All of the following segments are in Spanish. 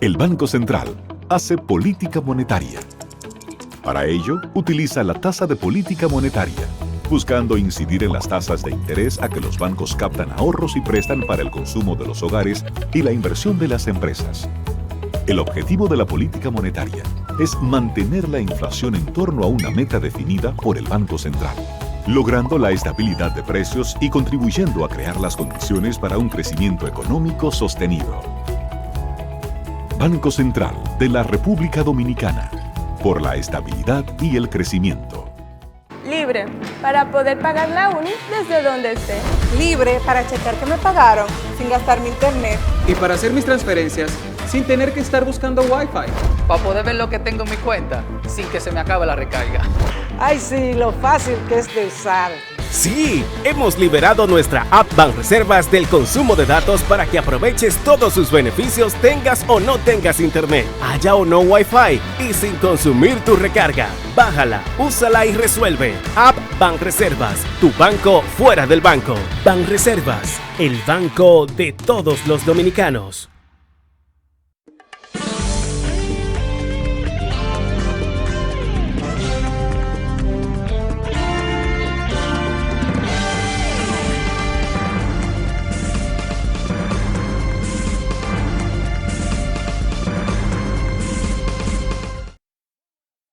El Banco Central hace política monetaria. Para ello, utiliza la tasa de política monetaria, buscando incidir en las tasas de interés a que los bancos captan ahorros y prestan para el consumo de los hogares y la inversión de las empresas. El objetivo de la política monetaria es mantener la inflación en torno a una meta definida por el Banco Central, logrando la estabilidad de precios y contribuyendo a crear las condiciones para un crecimiento económico sostenido. Banco Central de la República Dominicana, por la estabilidad y el crecimiento. Libre, para poder pagar la uni desde donde esté. Libre para checar que me pagaron sin gastar mi internet. Y para hacer mis transferencias sin tener que estar buscando Wi-Fi. Para poder ver lo que tengo en mi cuenta sin que se me acabe la recarga. Ay, sí, lo fácil que es de usar. Sí, hemos liberado nuestra app Banreservas del consumo de datos para que aproveches todos sus beneficios tengas o no tengas internet, haya o no Wi-Fi y sin consumir tu recarga. Bájala, úsala y resuelve. App Banreservas, tu banco fuera del banco. Banreservas, el banco de todos los dominicanos.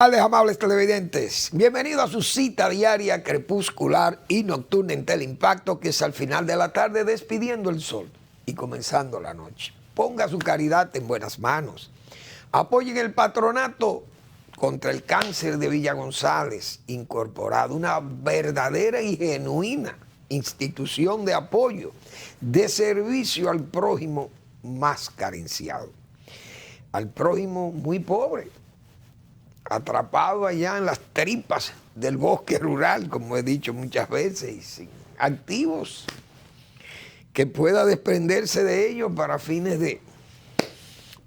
Amables televidentes, bienvenidos a su cita diaria crepuscular y nocturna en Teleimpacto, que es al final de la tarde despidiendo el sol y comenzando la noche. Ponga su caridad en buenas manos. Apoyen el patronato contra el cáncer de Villa González Incorporado, una verdadera y genuina institución de apoyo, de servicio al prójimo más carenciado, al prójimo muy pobre, atrapado allá en las tripas del bosque rural, como he dicho muchas veces, y sin activos, que pueda desprenderse de ellos para fines de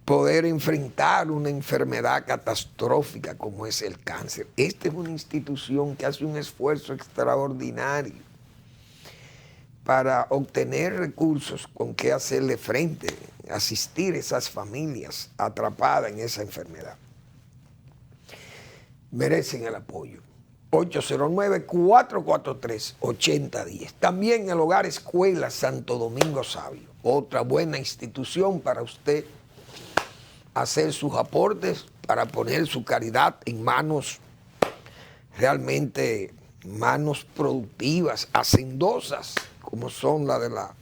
poder enfrentar una enfermedad catastrófica como es el cáncer. Esta es una institución que hace un esfuerzo extraordinario para obtener recursos con que hacerle frente, asistir a esas familias atrapadas en esa enfermedad. Merecen el apoyo. 809-443-8010. También el Hogar Escuela Santo Domingo Sabio, otra buena institución para usted hacer sus aportes, para poner su caridad en manos, realmente manos productivas, hacendosas, como son la de la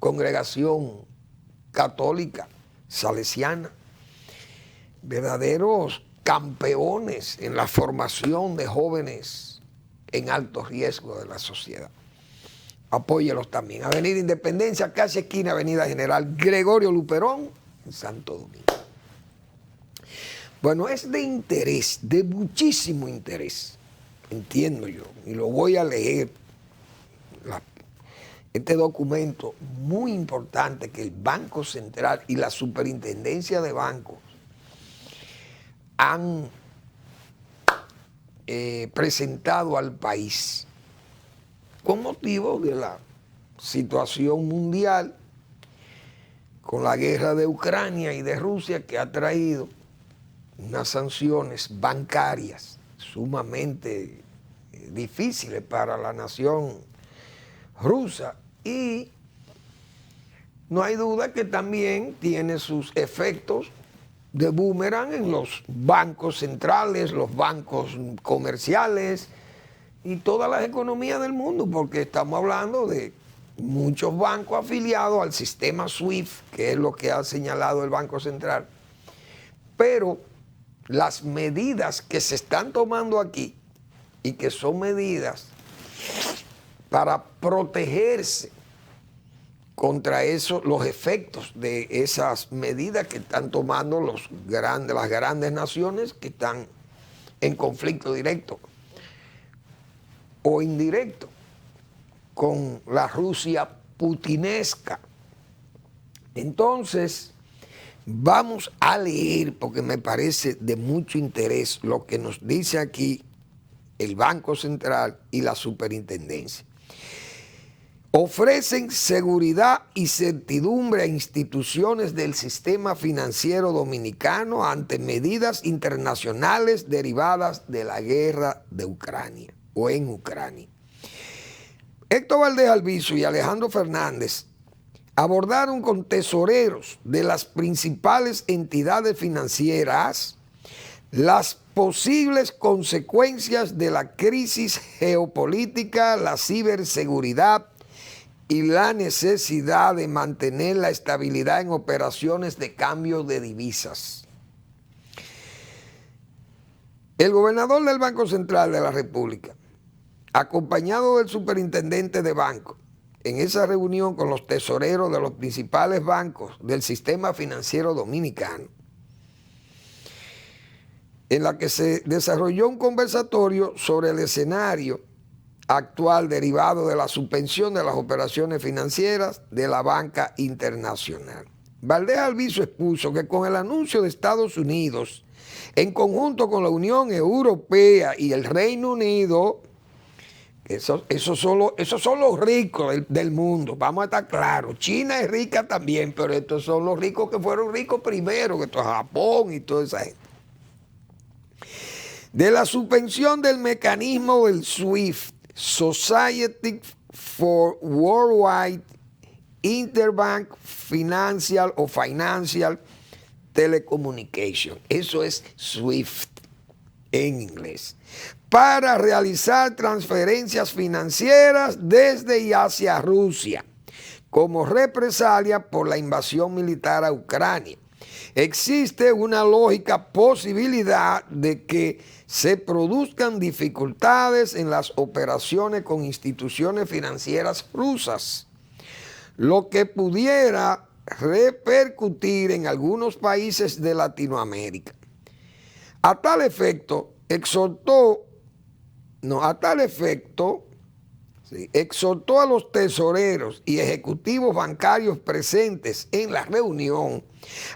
Congregación Católica Salesiana. Verdaderos campeones en la formación de jóvenes en alto riesgo de la sociedad. Apóyelos también. Avenida Independencia, casi esquina Avenida General Gregorio Luperón, en Santo Domingo. Bueno, es de interés, de muchísimo interés, entiendo yo, y lo voy a leer, este documento muy importante que el Banco Central y la Superintendencia de Bancos han presentado al país con motivo de la situación mundial con la guerra de Ucrania y de Rusia, que ha traído unas sanciones bancarias sumamente difíciles para la nación rusa, y no hay duda que también tiene sus efectos de boomerang en los bancos centrales, los bancos comerciales y todas las economías del mundo, porque estamos hablando de muchos bancos afiliados al sistema SWIFT, que es lo que ha señalado el Banco Central. Pero las medidas que se están tomando aquí, y que son medidas para protegerse contra eso, los efectos de esas medidas que están tomando las grandes naciones que están en conflicto directo o indirecto con la Rusia putinesca. Entonces, vamos a leer, porque me parece de mucho interés lo que nos dice aquí el Banco Central y la Superintendencia. ofrecen seguridad y certidumbre a instituciones del sistema financiero dominicano ante medidas internacionales derivadas de la guerra de Ucrania o en Ucrania. Héctor Valdés Albizu y Alejandro Fernández abordaron con tesoreros de las principales entidades financieras las posibles consecuencias de la crisis geopolítica, la ciberseguridad y la necesidad de mantener la estabilidad en operaciones de cambio de divisas. El gobernador del Banco Central de la República, acompañado del superintendente de banco, en esa reunión con los tesoreros de los principales bancos del sistema financiero dominicano, en la que se desarrolló un conversatorio sobre el escenario actual derivado de la suspensión de las operaciones financieras de la banca internacional. Valdés Albizu expuso que con el anuncio de Estados Unidos, en conjunto con la Unión Europea y el Reino Unido, esos son los ricos del mundo, vamos a estar claros. China es rica también, pero estos son los ricos que fueron ricos primero, que esto es Japón y toda esa gente. De la suspensión del mecanismo del SWIFT, Society for Worldwide Interbank Financial Telecommunication, eso es SWIFT en inglés, para realizar transferencias financieras desde y hacia Rusia como represalia por la invasión militar a Ucrania. Existe una lógica posibilidad de que se produzcan dificultades en las operaciones con instituciones financieras rusas, lo que pudiera repercutir en algunos países de Latinoamérica. A tal efecto, exhortó a los tesoreros y ejecutivos bancarios presentes en la reunión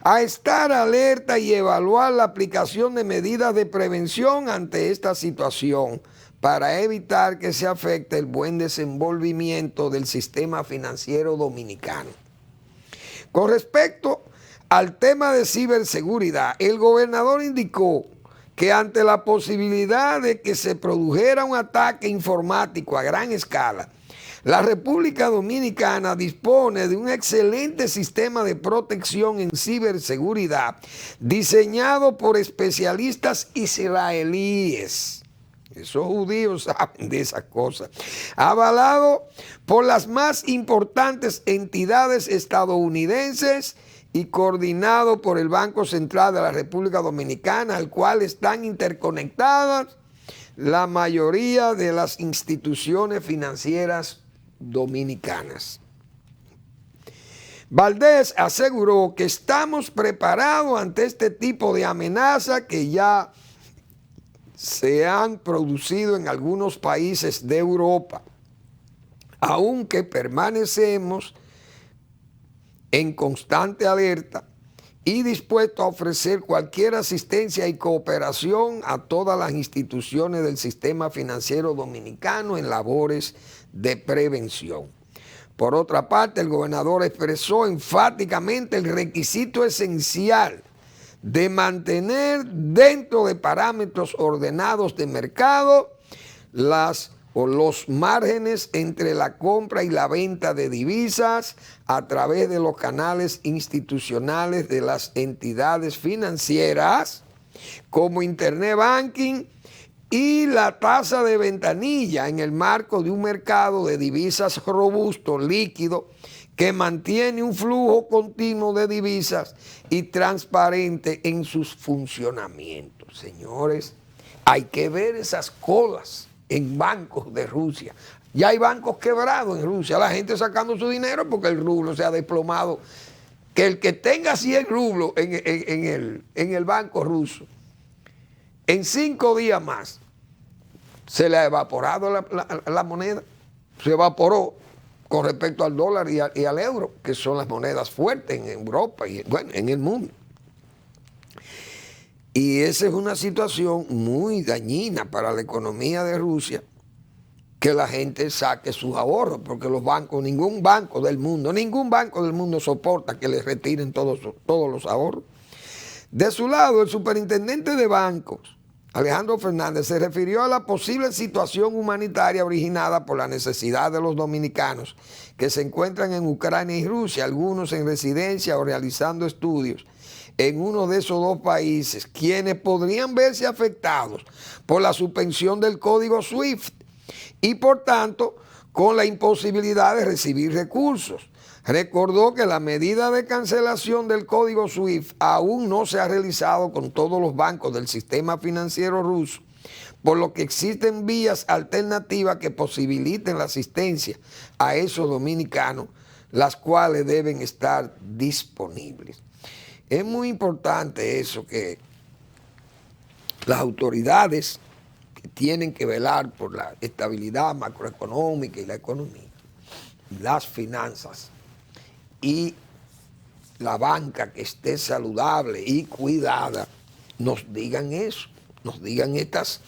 a estar alerta y evaluar la aplicación de medidas de prevención ante esta situación para evitar que se afecte el buen desenvolvimiento del sistema financiero dominicano. Con respecto al tema de ciberseguridad, el gobernador indicó que ante la posibilidad de que se produjera un ataque informático a gran escala, la República Dominicana dispone de un excelente sistema de protección en ciberseguridad diseñado por especialistas israelíes. Esos judíos saben de esas cosas. Avalado por las más importantes entidades estadounidenses y coordinado por el Banco Central de la República Dominicana, al cual están interconectadas la mayoría de las instituciones financieras dominicanas. Valdés aseguró que estamos preparados ante este tipo de amenaza que ya se han producido en algunos países de Europa, aunque permanecemos en constante alerta y dispuesto a ofrecer cualquier asistencia y cooperación a todas las instituciones del sistema financiero dominicano en labores de prevención. Por otra parte, el gobernador expresó enfáticamente el requisito esencial de mantener dentro de parámetros ordenados de mercado los márgenes entre la compra y la venta de divisas a través de los canales institucionales de las entidades financieras como Internet Banking y la tasa de ventanilla en el marco de un mercado de divisas robusto, líquido, que mantiene un flujo continuo de divisas y transparente en sus funcionamientos. Señores, hay que ver esas colas en bancos de Rusia. Ya hay bancos quebrados en Rusia, la gente sacando su dinero porque el rublo se ha desplomado. Que el que tenga 100 rublos en el banco ruso, en 5 días más, se le ha evaporado la moneda, se evaporó con respecto al dólar y al euro, que son las monedas fuertes en Europa y en el mundo. Y esa es una situación muy dañina para la economía de Rusia, que la gente saque sus ahorros, porque los bancos, ningún banco del mundo soporta que les retiren todos los ahorros. De su lado, el superintendente de bancos, Alejandro Fernández, se refirió a la posible situación humanitaria originada por la necesidad de los dominicanos que se encuentran en Ucrania y Rusia, algunos en residencia o realizando estudios en uno de esos dos países, quienes podrían verse afectados por la suspensión del código SWIFT y por tanto con la imposibilidad de recibir recursos. Recordó que la medida de cancelación del código SWIFT aún no se ha realizado con todos los bancos del sistema financiero ruso, por lo que existen vías alternativas que posibiliten la asistencia a esos dominicanos, las cuales deben estar disponibles. Es muy importante eso, que las autoridades que tienen que velar por la estabilidad macroeconómica y la economía, y las finanzas, y la banca que esté saludable y cuidada, nos digan eso, nos digan estas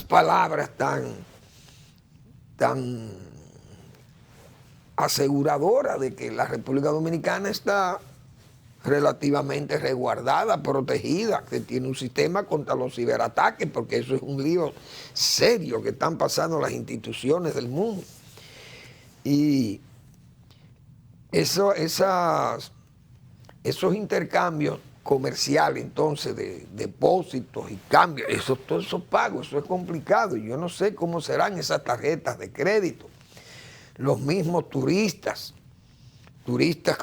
palabras tan aseguradoras de que la República Dominicana está relativamente resguardada, protegida, que tiene un sistema contra los ciberataques, porque eso es un lío serio que están pasando las instituciones del mundo. Y esos intercambios comerciales, entonces, de depósitos y cambios, todos esos pagos, eso es complicado. Yo no sé cómo serán esas tarjetas de crédito. Los mismos turistas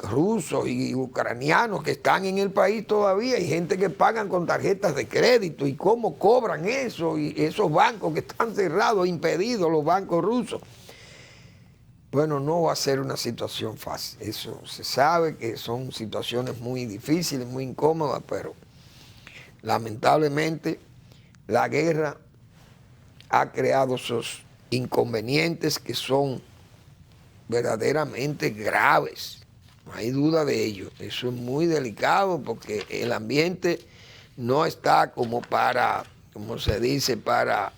rusos y ucranianos que están en el país todavía, hay gente que pagan con tarjetas de crédito, y cómo cobran eso, y esos bancos que están cerrados, impedidos, los bancos rusos. Bueno, no va a ser una situación fácil, eso se sabe que son situaciones muy difíciles, muy incómodas, pero lamentablemente la guerra ha creado esos inconvenientes que son verdaderamente graves, no hay duda de ello. Eso es muy delicado porque el ambiente no está como para, como se dice, para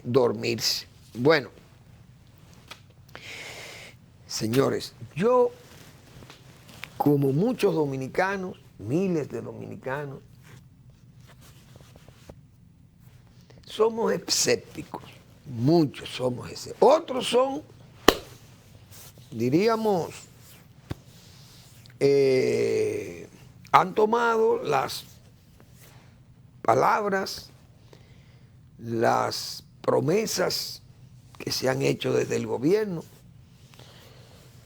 dormirse. Bueno, señores, yo, como muchos dominicanos, miles de dominicanos, somos escépticos. Muchos somos ese. Otros son, diríamos, han tomado las palabras, las promesas que se han hecho desde el gobierno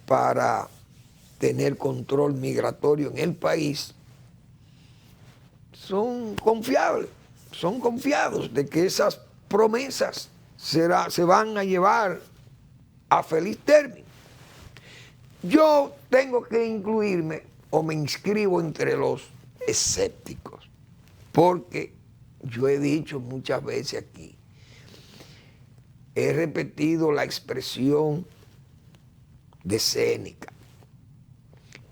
para tener control migratorio en el país. Son confiables, son confiados de que esas promesas se van a llevar a feliz término. Yo tengo que incluirme, o me inscribo entre los escépticos, porque yo he dicho muchas veces aquí, he repetido la expresión de Séneca: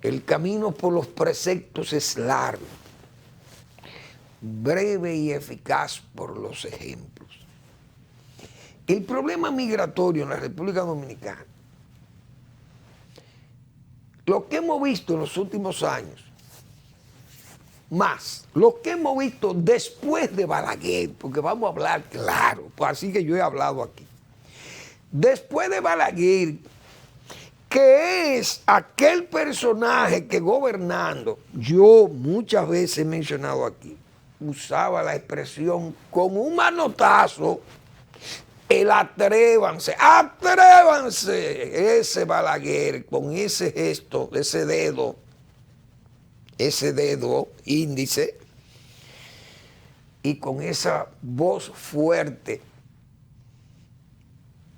el camino por los preceptos es largo, breve y eficaz por los ejemplos. El problema migratorio en la República Dominicana, lo que hemos visto en los últimos años, más lo que hemos visto después de Balaguer, porque vamos a hablar claro, pues así que yo he hablado aquí. Después de Balaguer, que es aquel personaje que gobernando, yo muchas veces he mencionado aquí, usaba la expresión con un manotazo, el atrévanse, ese Balaguer con ese gesto, ese dedo índice, y con esa voz fuerte,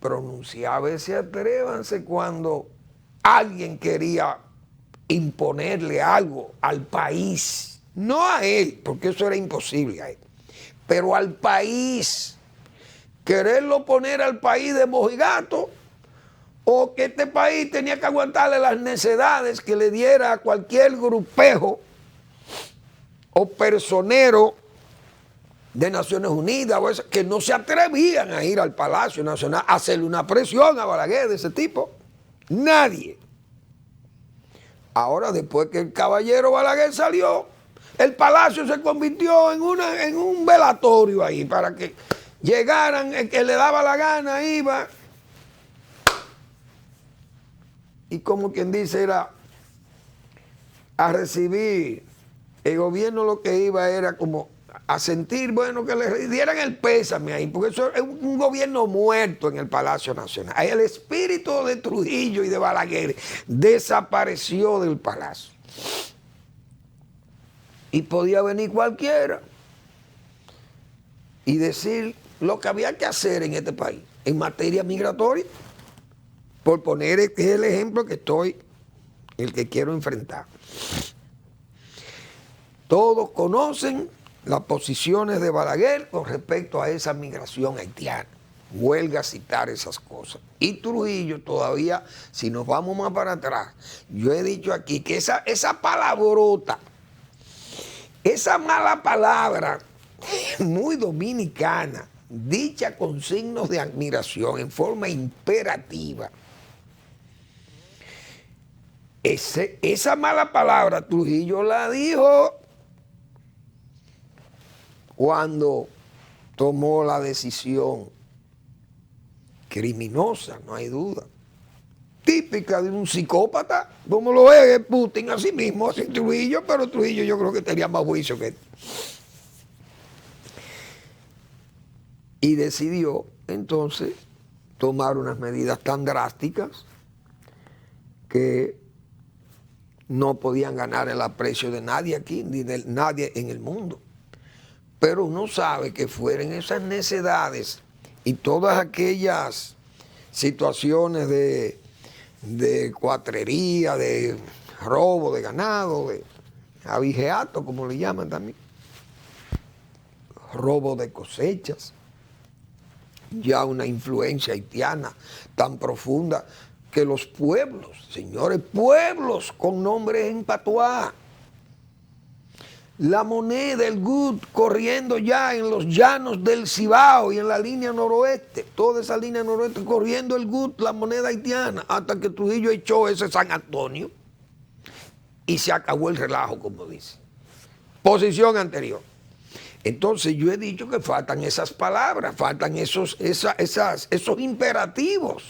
pronunciaba ese atrévanse cuando alguien quería imponerle algo al país, no a él, porque eso era imposible a él, pero al país. Quererlo poner al país de mojigato, o que este país tenía que aguantarle las necesidades que le diera a cualquier grupejo o personero de Naciones Unidas, o que no se atrevían a ir al Palacio Nacional a hacerle una presión a Balaguer de ese tipo. Nadie. Ahora, después que el caballero Balaguer salió, el Palacio se convirtió en un velatorio ahí, para que llegaran, el que le daba la gana iba. Y como quien dice, era a recibir. El gobierno lo que iba era como a sentir, bueno, que le dieran el pésame ahí, porque eso es un gobierno muerto en el Palacio Nacional. Ahí el espíritu de Trujillo y de Balaguer desapareció del palacio. Y podía venir cualquiera y decir lo que había que hacer en este país en materia migratoria, por poner el ejemplo el que quiero enfrentar. Todos conocen las posiciones de Balaguer con respecto a esa migración haitiana. Huelga citar esas cosas. Y Trujillo todavía, si nos vamos más para atrás, yo he dicho aquí que esa palabrota, esa mala palabra muy dominicana, dicha con signos de admiración en forma imperativa, esa mala palabra Trujillo la dijo cuando tomó la decisión criminosa, no hay duda, típica de un psicópata, como lo es Putin, así mismo, así Trujillo, pero Trujillo yo creo que tenía más juicio que él. Y decidió entonces tomar unas medidas tan drásticas que no podían ganar el aprecio de nadie aquí, ni de nadie en el mundo. Pero uno sabe que fueron esas necedades y todas aquellas situaciones de cuatrería, de robo de ganado, de abigeato, como le llaman también, robo de cosechas, ya una influencia haitiana tan profunda que los pueblos, señores, pueblos con nombres en patuá, la moneda, el good, corriendo ya en los llanos del Cibao y en la línea noroeste, toda esa línea noroeste, corriendo el good, la moneda haitiana, hasta que Trujillo echó ese San Antonio y se acabó el relajo, como dice. Posición anterior. Entonces yo he dicho que faltan esas palabras, faltan esos imperativos.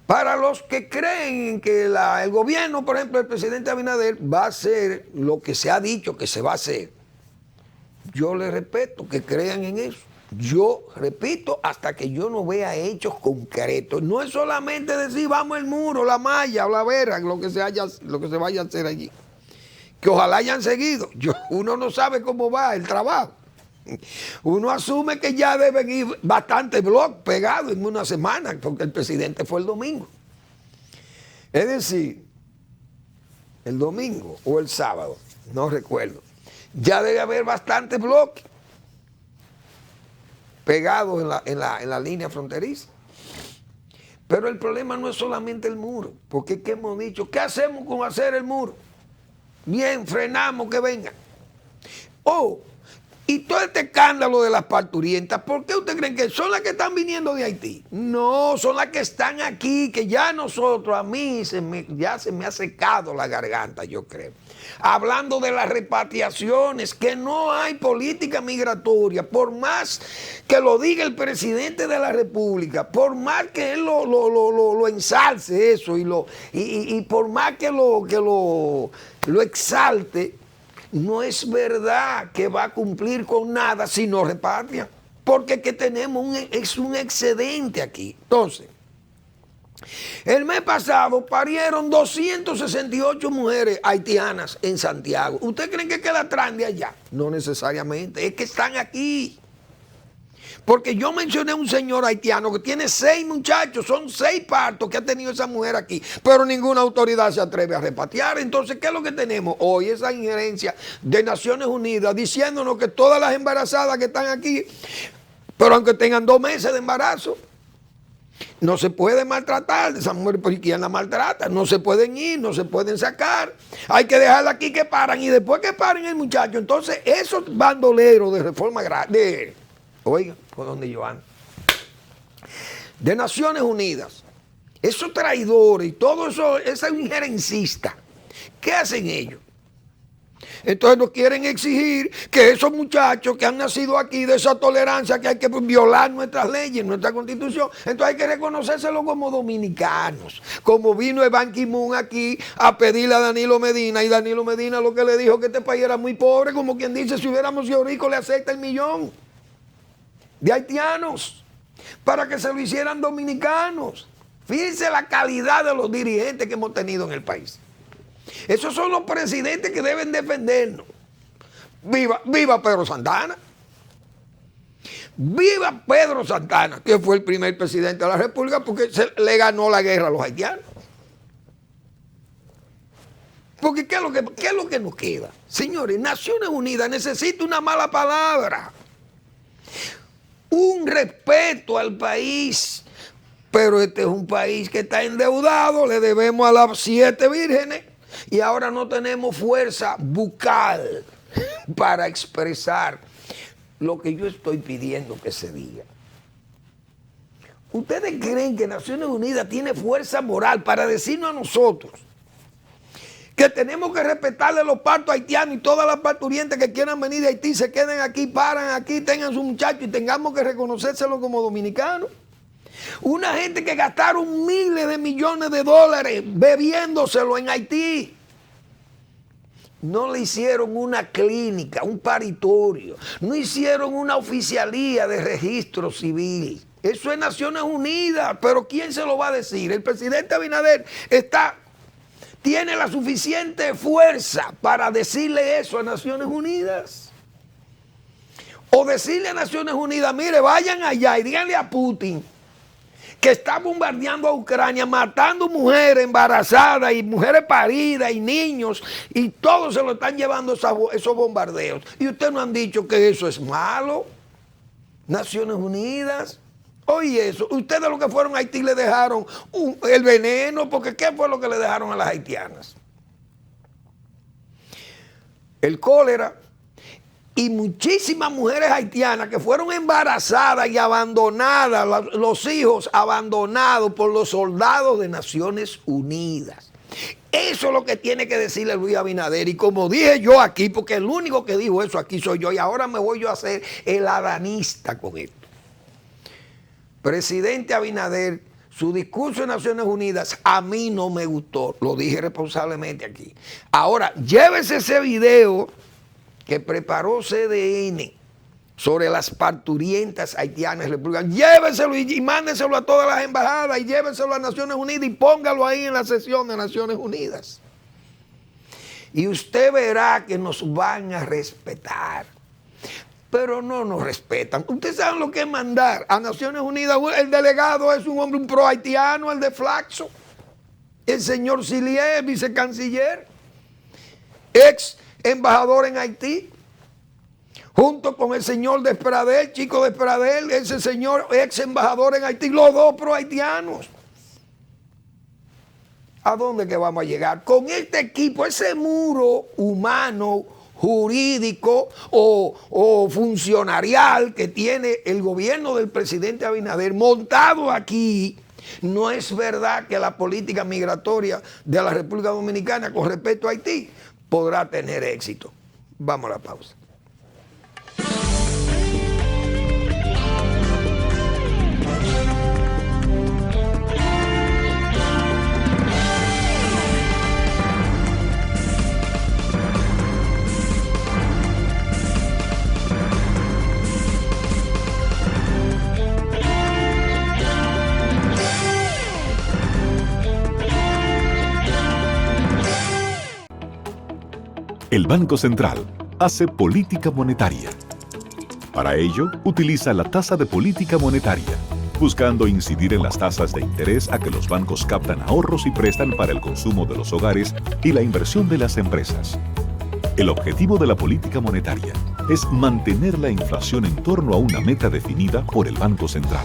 Para los que creen que el gobierno, por ejemplo, el presidente Abinader va a hacer lo que se ha dicho que se va a hacer, yo les respeto que crean en eso. Yo repito, hasta que yo no vea hechos concretos. No es solamente decir vamos al muro, la malla o la vera, lo que se vaya a hacer allí. Que ojalá hayan seguido. Uno no sabe cómo va el trabajo. Uno asume que ya deben ir bastantes blogs pegados en una semana, porque el presidente fue el domingo. Es decir, el domingo o el sábado, no recuerdo, ya debe haber bastantes bloques pegados en la línea fronteriza. Pero el problema no es solamente el muro, porque es que hemos dicho, ¿qué hacemos con hacer el muro? Bien, frenamos que vengan. Y todo este escándalo de las parturientas, ¿por qué ustedes creen que son las que están viniendo de Haití? No, son las que están aquí, que ya nosotros, a mí ya se me ha secado la garganta, yo creo. Hablando de las repatriaciones, que no hay política migratoria, por más que lo diga el presidente de la República, por más que él lo ensalce eso y por más que lo exalte, no es verdad que va a cumplir con nada si no repatria, porque que tenemos es un excedente aquí. Entonces, el mes pasado parieron 268 mujeres haitianas en Santiago. ¿Ustedes creen que queda atrás de allá? No necesariamente, es que están aquí. Porque yo mencioné a un señor haitiano que tiene 6 muchachos, son 6 partos que ha tenido esa mujer aquí, pero ninguna autoridad se atreve a repatriar. Entonces, ¿qué es lo que tenemos hoy? Esa injerencia de Naciones Unidas diciéndonos que todas las embarazadas que están aquí, pero aunque tengan 2 meses de embarazo, No se puede maltratar de esa mujer, porque ¿quién la maltrata? No se pueden ir, no se pueden sacar. Hay que dejarla aquí que paran y después que paren el muchacho. Entonces, esos bandoleros de Reforma Agraria, oiga, por donde yo ando, de Naciones Unidas, esos traidores y todo eso, esa injerencista, ¿qué hacen ellos? Entonces nos quieren exigir que esos muchachos que han nacido aquí, de esa tolerancia, que hay que violar nuestras leyes, nuestra constitución, entonces hay que reconocérselo como dominicanos. Como vino el Ban Ki-moon aquí a pedirle a Danilo Medina, y Danilo Medina lo que le dijo que este país era muy pobre, como quien dice, si hubiéramos sido ricos le acepta 1 millón de haitianos para que se lo hicieran dominicanos. Fíjense la calidad de los dirigentes que hemos tenido en el país. Esos son los presidentes que deben defendernos. Viva Pedro Santana. Viva Pedro Santana, que fue el primer presidente de la República porque le ganó la guerra a los haitianos. Porque ¿qué es lo que nos queda? Señores, Naciones Unidas necesita una mala palabra. Un respeto al país. Pero este es un país que está endeudado, le debemos a las 7 vírgenes. Y ahora no tenemos fuerza bucal para expresar lo que yo estoy pidiendo que se diga. ¿Ustedes creen que Naciones Unidas tiene fuerza moral para decirnos a nosotros que tenemos que respetarle los partos haitianos y todas las parturientes que quieran venir de Haití se queden aquí, paran aquí, tengan sus muchachos y tengamos que reconocérselo como dominicanos? Una gente que gastaron miles de millones de dólares bebiéndoselo en Haití. No le hicieron una clínica, un paritorio. No hicieron una oficialía de registro civil. Eso es Naciones Unidas. Pero ¿quién se lo va a decir? El presidente Abinader tiene la suficiente fuerza para decirle eso a Naciones Unidas. O decirle a Naciones Unidas, mire, vayan allá y díganle a Putin que está bombardeando a Ucrania, matando mujeres embarazadas y mujeres paridas y niños, y todos se lo están llevando esos bombardeos. Y ustedes no han dicho que eso es malo. Naciones Unidas. Oye eso, ustedes los que fueron a Haití le dejaron el veneno, porque ¿qué fue lo que le dejaron a las haitianas? El cólera. Y muchísimas mujeres haitianas que fueron embarazadas y abandonadas, los hijos abandonados por los soldados de Naciones Unidas. Eso es lo que tiene que decirle Luis Abinader. Y como dije yo aquí, porque el único que dijo eso aquí soy yo, y ahora me voy yo a hacer el adanista con esto. Presidente Abinader, su discurso en Naciones Unidas a mí no me gustó, lo dije responsablemente aquí. Ahora, llévese ese video que preparó CDN sobre las parturientas haitianas republicanas. Llévenselo y mándenselo a todas las embajadas y llévenselo a Naciones Unidas y póngalo ahí en la sesión de Naciones Unidas. Y usted verá que nos van a respetar. Pero no nos respetan. Ustedes saben lo que es mandar a Naciones Unidas. El delegado es un hombre, un pro haitiano, el de Flaxo. El señor Sillier, vicecanciller, ex embajador en Haití, junto con el señor Despradel, Chico Despradel, ese señor ex embajador en Haití, los dos pro haitianos. ¿A dónde que vamos a llegar? Con este equipo, ese muro humano, jurídico o funcionarial que tiene el gobierno del presidente Abinader montado aquí. No es verdad que la política migratoria de la República Dominicana con respecto a Haití podrá tener éxito. Vamos a la pausa. El Banco Central hace política monetaria. Para ello, utiliza la tasa de política monetaria, buscando incidir en las tasas de interés a que los bancos captan ahorros y prestan para el consumo de los hogares y la inversión de las empresas. El objetivo de la política monetaria es mantener la inflación en torno a una meta definida por el Banco Central.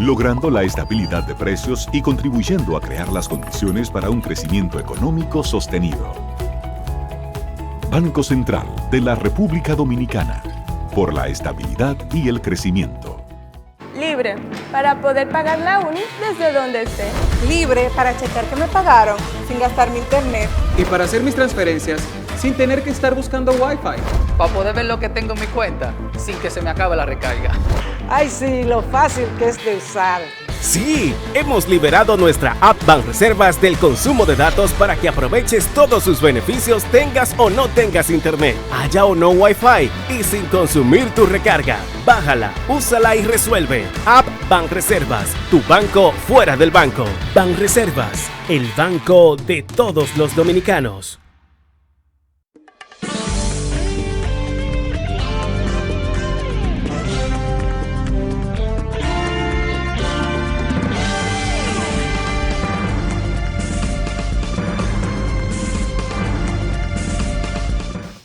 logrando la estabilidad de precios y contribuyendo a crear las condiciones para un crecimiento económico sostenido. Banco Central de la República Dominicana, por la estabilidad y el crecimiento. Libre, para poder pagar la uni desde donde esté. Libre para checar que me pagaron sin gastar mi internet. Y para hacer mis transferencias sin tener que estar buscando Wi-Fi. Para poder ver lo que tengo en mi cuenta sin que se me acabe la recarga. Ay, sí, lo fácil que es de usar. Sí, hemos liberado nuestra app Banreservas del consumo de datos para que aproveches todos sus beneficios tengas o no tengas internet, haya o no Wi-Fi y sin consumir tu recarga. Bájala, úsala y resuelve. App Banreservas, tu banco fuera del banco. Banreservas, el banco de todos los dominicanos.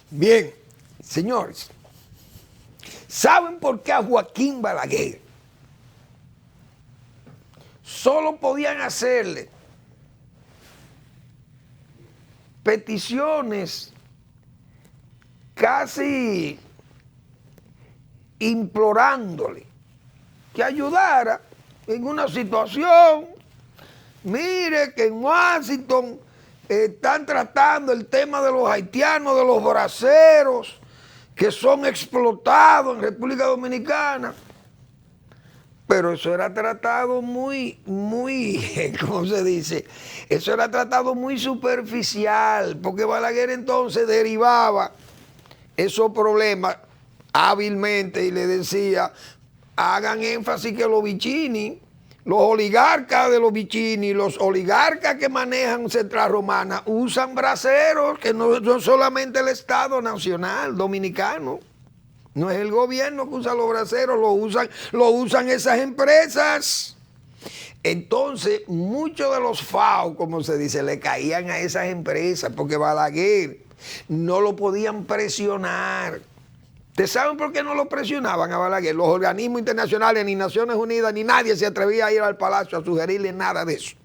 Bien, señores, ¿saben por qué a Joaquín Balaguer solo podían hacerle peticiones casi implorándole que ayudara en una situación? Mire que en Washington están tratando el tema de los haitianos, de los braceros que son explotados en República Dominicana. Pero eso era tratado muy, ¿cómo se dice? Eso era tratado muy superficial, porque Balaguer entonces derivaba esos problemas hábilmente y le decía, hagan énfasis que los Vicini, los oligarcas de los Vicini, los oligarcas que manejan Central Romana, usan braceros, que no solamente el Estado Nacional Dominicano. No es el gobierno que usa los braceros, lo usan esas empresas. Entonces, muchos de los FAO, como se dice, le caían a esas empresas porque Balaguer no lo podían presionar. ¿Ustedes saben por qué no lo presionaban a Balaguer? Los organismos internacionales, ni Naciones Unidas, ni nadie se atrevía a ir al Palacio a sugerirle nada de eso.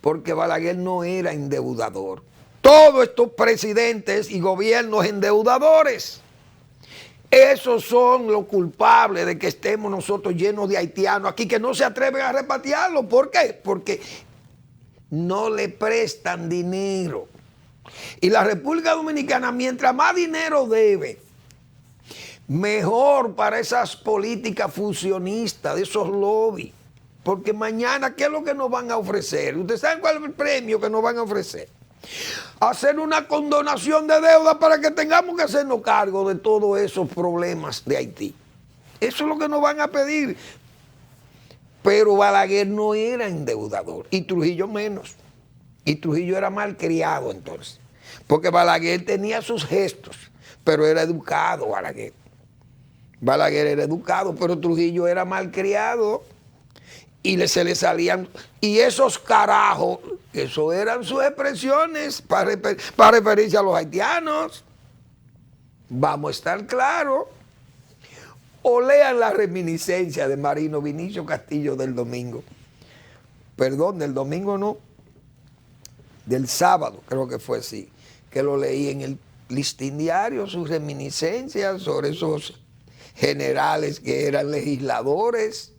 Porque Balaguer no era endeudador. Todos estos presidentes y gobiernos endeudadores, esos son los culpables de que estemos nosotros llenos de haitianos aquí, que no se atreven a repatriarlos. ¿Por qué? Porque no le prestan dinero. Y la República Dominicana, mientras más dinero debe, mejor para esas políticas fusionistas, de esos lobbies. Porque mañana, ¿qué es lo que nos van a ofrecer? ¿Ustedes saben cuál es el premio que nos van a ofrecer? Hacer una condonación de deuda para que tengamos que hacernos cargo de todos esos problemas de Haití. Eso es lo que nos van a pedir. Pero Balaguer no era endeudador, y Trujillo menos. Y Trujillo era malcriado entonces. Porque Balaguer tenía sus gestos, pero era educado Balaguer. Balaguer era educado, pero Trujillo era malcriado. Y se le salían, y esos carajos, eso eran sus expresiones para referirse a los haitianos. Vamos a estar claros. O lean la reminiscencia de Marino Vinicio Castillo del domingo. Perdón, del domingo no, del sábado, creo que fue así, que lo leí en el Listín Diario, sus reminiscencias sobre esos generales que eran legisladores,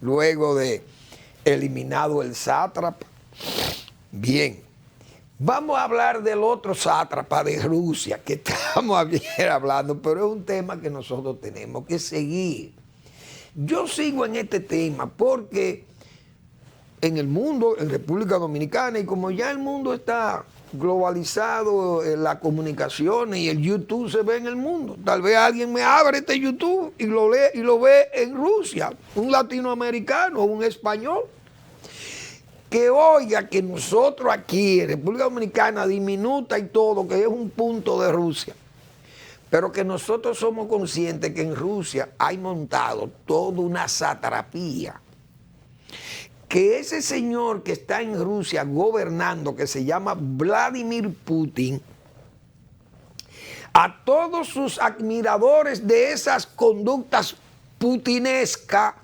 luego de eliminado el sátrapa. Bien, vamos a hablar del otro sátrapa de Rusia, que estamos ayer hablando, pero es un tema que nosotros tenemos que seguir. Yo sigo en este tema porque en el mundo, en República Dominicana, y como ya el mundo está globalizado, las comunicaciones y el YouTube se ve en el mundo. Tal vez alguien me abre este YouTube y lo lee y lo ve en Rusia, un latinoamericano, un español. Que oiga que nosotros aquí en República Dominicana, diminuta y todo, que es un punto de Rusia, pero que nosotros somos conscientes que en Rusia hay montado toda una satrapía. Que ese señor que está en Rusia gobernando, que se llama Vladimir Putin, a todos sus admiradores de esas conductas putinesca,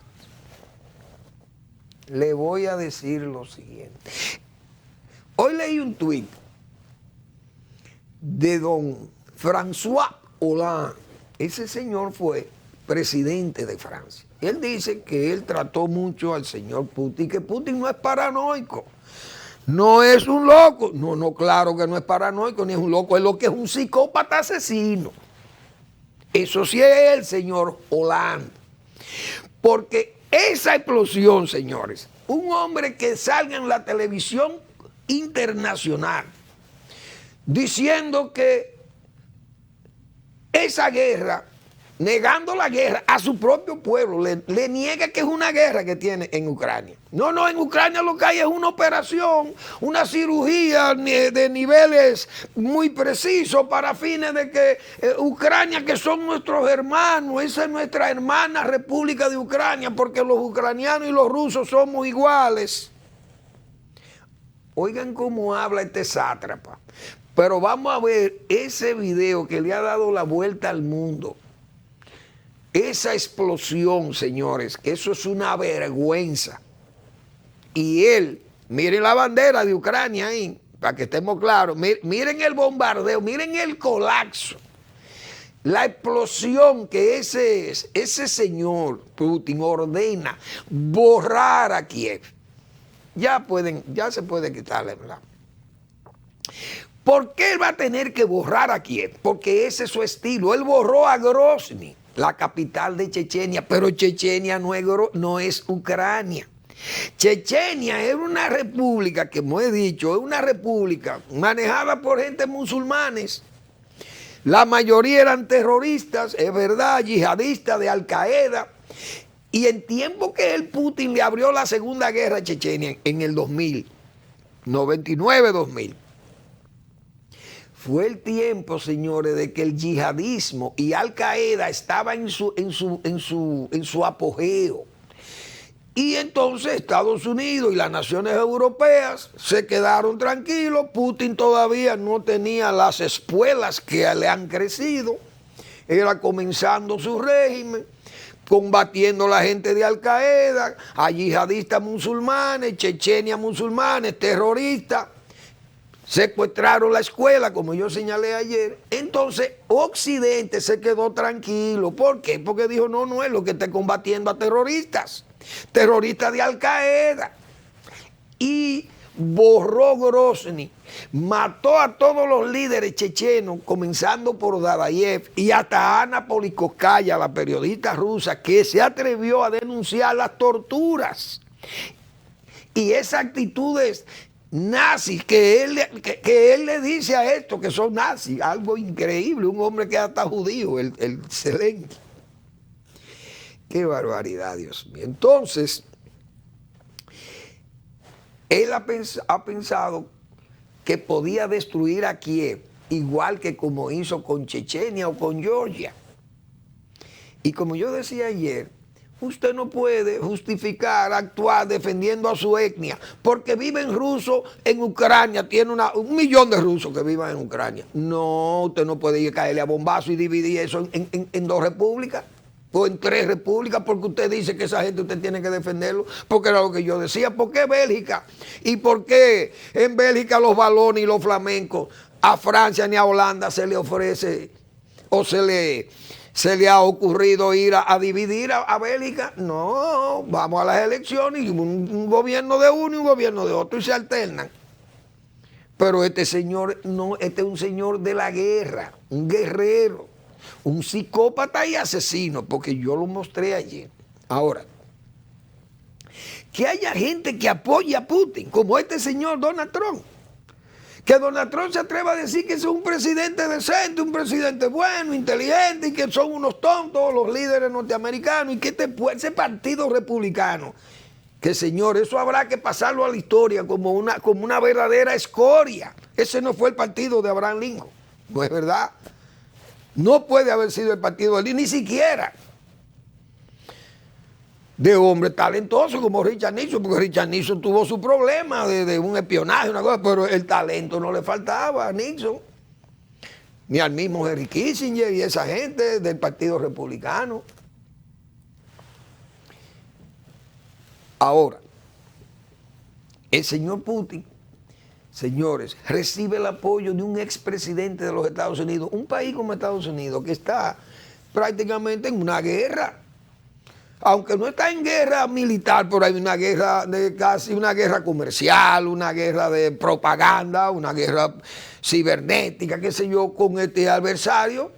le voy a decir lo siguiente. Hoy leí un tuit de don François Hollande. Ese señor fue presidente de Francia. Él dice que él trató mucho al señor Putin, que Putin no es paranoico, no es un loco. No, claro que no es paranoico ni es un loco, es lo que es un psicópata asesino. Eso sí es el señor Hollande. Porque esa explosión, señores, un hombre que salga en la televisión internacional diciendo que esa guerra, negando la guerra a su propio pueblo, le niega que es una guerra que tiene en Ucrania. No, en Ucrania lo que hay es una operación, una cirugía de niveles muy precisos para fines de que Ucrania, que son nuestros hermanos, esa es nuestra hermana República de Ucrania, porque los ucranianos y los rusos somos iguales. Oigan cómo habla este sátrapa. Pero vamos a ver ese video que le ha dado la vuelta al mundo. Esa explosión, señores, que eso es una vergüenza. Y él, miren la bandera de Ucrania ahí, para que estemos claros, miren el bombardeo, miren el colapso, la explosión que ese señor Putin ordena borrar a Kiev. Ya se puede quitarle, ¿verdad? ¿Por qué él va a tener que borrar a Kiev? Porque ese es su estilo. Él borró a Grozny, la capital de Chechenia, pero Chechenia no es Ucrania. Chechenia era una república, que como he dicho, es una república manejada por gente musulmanes. La mayoría eran terroristas, es verdad, yihadistas de Al Qaeda. Y en tiempo que Putin le abrió la Segunda Guerra a Chechenia, en el 2000, 99-2000, fue el tiempo, señores, de que el yihadismo y Al Qaeda estaba en su apogeo. Y entonces Estados Unidos y las naciones europeas se quedaron tranquilos. Putin todavía no tenía las espuelas que le han crecido. Era comenzando su régimen, combatiendo a la gente de Al Qaeda, a yihadistas musulmanes, chechenias musulmanes, terroristas. Secuestraron la escuela, como yo señalé ayer. Entonces, Occidente se quedó tranquilo. ¿Por qué? Porque dijo, no es lo que esté combatiendo a terroristas de Al Qaeda. Y borró Grozny, mató a todos los líderes chechenos, comenzando por Dadayev y hasta Ana Politkovskaya, la periodista rusa, que se atrevió a denunciar las torturas. Y esas actitudes nazis que él le dice a esto que son nazis, algo increíble, un hombre que hasta judío, el Zelensky. Qué barbaridad, Dios mío. Entonces, él ha pensado que podía destruir a Kiev, igual que como hizo con Chechenia o con Georgia. Y como yo decía ayer, usted no puede justificar, actuar defendiendo a su etnia, porque viven rusos en Ucrania, tiene 1 millón de rusos que vivan en Ucrania. No, usted no puede ir a caerle a bombazo y dividir eso en 2 repúblicas, o en 3 repúblicas, porque usted dice que esa gente usted tiene que defenderlo, porque era lo que yo decía. ¿Por qué Bélgica? ¿Y por qué en Bélgica los balones y los flamencos a Francia ni a Holanda se le ofrece o se le ha ocurrido ir a dividir a Bélgica? No, vamos a las elecciones y un gobierno de uno y un gobierno de otro y se alternan. Pero este señor no, este es un señor de la guerra, un guerrero, un psicópata y asesino, porque yo lo mostré ayer. Ahora, que haya gente que apoye a Putin, como este señor Donald Trump, que Donald Trump se atreva a decir que es un presidente decente, un presidente bueno, inteligente, y que son unos tontos los líderes norteamericanos, y que ese partido republicano, que señor, eso habrá que pasarlo a la historia como una verdadera escoria. Ese no fue el partido de Abraham Lincoln, no es verdad. No puede haber sido el partido de Lincoln, ni siquiera de hombres talentosos como Richard Nixon, porque Richard Nixon tuvo su problema de un espionaje, una cosa, pero el talento no le faltaba a Nixon, ni al mismo Henry Kissinger y esa gente del Partido Republicano. Ahora, el señor Putin, señores, recibe el apoyo de un expresidente de los Estados Unidos, un país como Estados Unidos que está prácticamente en una guerra. Aunque no está en guerra militar, pero hay una guerra casi una guerra comercial, una guerra de propaganda, una guerra cibernética, qué sé yo, con este adversario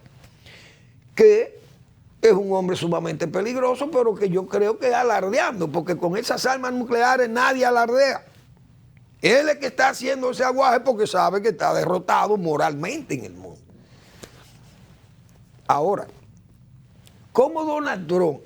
que es un hombre sumamente peligroso, pero que yo creo que es alardeando, porque con esas armas nucleares nadie alardea. Él es el que está haciendo ese aguaje porque sabe que está derrotado moralmente en el mundo. Ahora, ¿cómo Donald Trump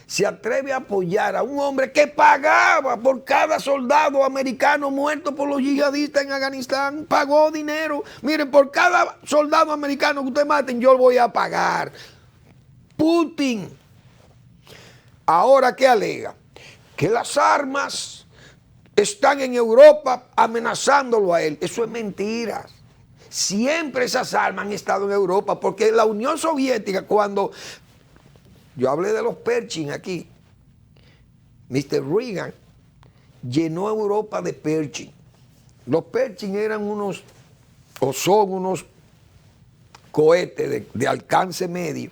se atreve a apoyar a un hombre que pagaba por cada soldado americano muerto por los yihadistas en Afganistán? Pagó dinero. Miren, por cada soldado americano que ustedes maten, yo voy a pagar. Putin. Ahora, ¿qué alega? Que las armas están en Europa amenazándolo a él. Eso es mentira. Siempre esas armas han estado en Europa, porque la Unión Soviética, cuando yo hablé de los Pershing aquí, Mr. Reagan llenó Europa de Pershing. Los Pershing eran unos, o son unos cohetes de alcance medio,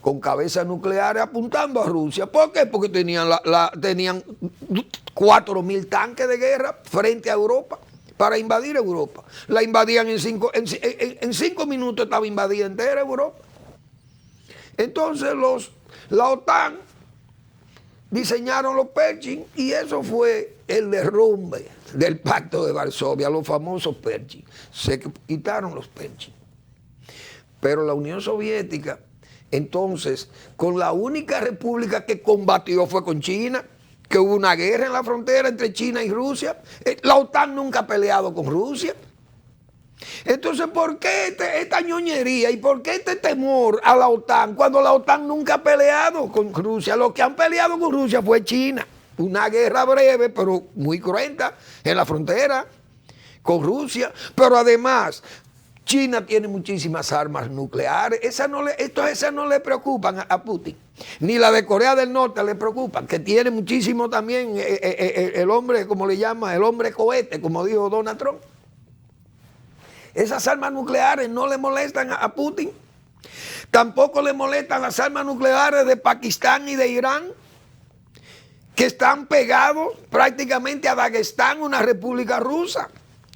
con cabezas nucleares apuntando a Rusia. ¿Por qué? Porque tenían 4.000 tanques de guerra frente a Europa para invadir Europa. La invadían en 5 minutos, estaba invadida entera Europa. Entonces la OTAN diseñaron los Pershing y eso fue el derrumbe del Pacto de Varsovia, los famosos Pershing. Se quitaron los Pershing. Pero la Unión Soviética, entonces, con la única república que combatió fue con China, que hubo una guerra en la frontera entre China y Rusia. La OTAN nunca ha peleado con Rusia. Entonces, ¿por qué esta ñoñería y por qué este temor a la OTAN cuando la OTAN nunca ha peleado con Rusia? Los que han peleado con Rusia fue China. Una guerra breve, pero muy cruenta en la frontera con Rusia. Pero además, China tiene muchísimas armas nucleares. Esas no le preocupan a Putin. Ni la de Corea del Norte le preocupan, que tiene muchísimo también el hombre, como le llama, el hombre cohete, como dijo Donald Trump. Esas armas nucleares no le molestan a Putin. Tampoco le molestan las armas nucleares de Pakistán y de Irán, que están pegados prácticamente a Dagestán, una república rusa.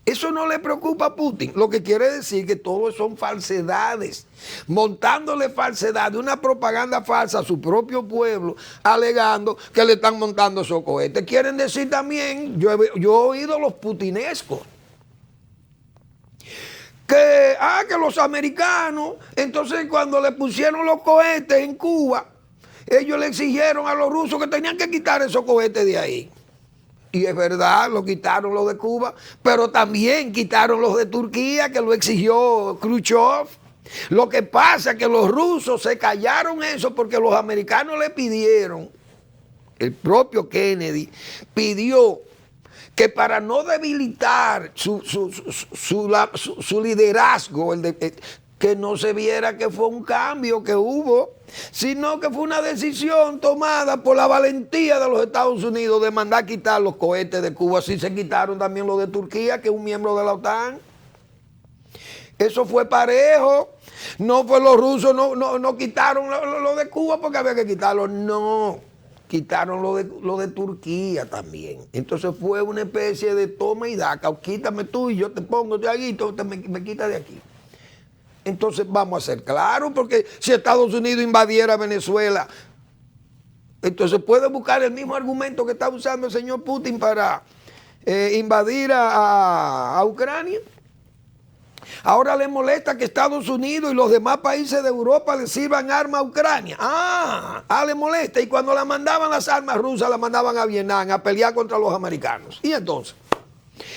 Eso no le preocupa a Putin, lo que quiere decir que todo son falsedades, montándole falsedad, una propaganda falsa a su propio pueblo, alegando que le están montando esos cohetes. Quieren decir también, yo he oído los putinescos, que los americanos, entonces cuando le pusieron los cohetes en Cuba, ellos le exigieron a los rusos que tenían que quitar esos cohetes de ahí. Y es verdad, lo quitaron los de Cuba, pero también quitaron los de Turquía, que lo exigió Khrushchev. Lo que pasa es que los rusos se callaron eso porque los americanos le pidieron, el propio Kennedy pidió que para no debilitar su liderazgo, que no se viera que fue un cambio que hubo, sino que fue una decisión tomada por la valentía de los Estados Unidos de mandar quitar los cohetes de Cuba. Así se quitaron también los de Turquía, que es un miembro de la OTAN. Eso fue parejo. No fue los rusos, no quitaron lo de Cuba porque había que quitarlo. No, quitaron lo de Turquía también. Entonces fue una especie de toma y daca. Quítame tú y yo te pongo de aquí y tú me quitas de aquí. Entonces vamos a ser claros, porque si Estados Unidos invadiera Venezuela, entonces puede buscar el mismo argumento que está usando el señor Putin para invadir a Ucrania. Ahora le molesta que Estados Unidos y los demás países de Europa le sirvan armas a Ucrania. Le molesta. Y cuando la mandaban las armas rusas, las mandaban a Vietnam a pelear contra los americanos. Y entonces,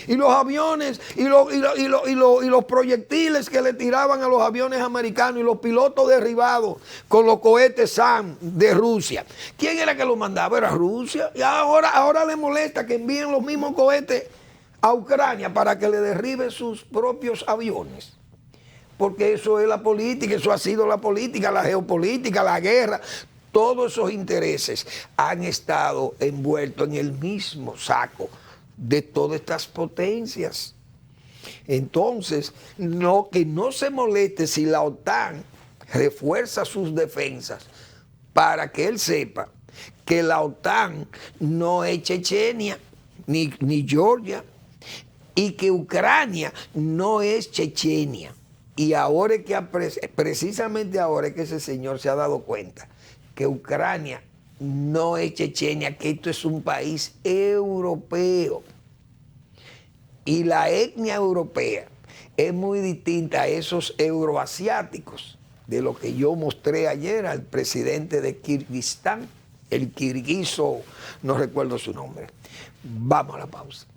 y los aviones y los proyectiles que le tiraban a los aviones americanos y los pilotos derribados con los cohetes SAM de Rusia. ¿Quién era que los mandaba? Era Rusia. Y ahora le molesta que envíen los mismos cohetes a Ucrania para que le derribe sus propios aviones. Porque eso es la política, eso ha sido la política, la geopolítica, la guerra. todos esos intereses han estado envueltos en el mismo saco de todas estas potencias. Entonces, que no se moleste si la OTAN refuerza sus defensas, para que él sepa que la OTAN no es Chechenia, ni Georgia, y que Ucrania no es Chechenia. Y ahora es que, precisamente ahora es que ese señor se ha dado cuenta que Ucrania no es Chechenia, que esto es un país europeo. Y la etnia europea es muy distinta a esos euroasiáticos, de lo que yo mostré ayer al presidente de Kirguistán, el kirguiso, no recuerdo su nombre. Vamos a la pausa.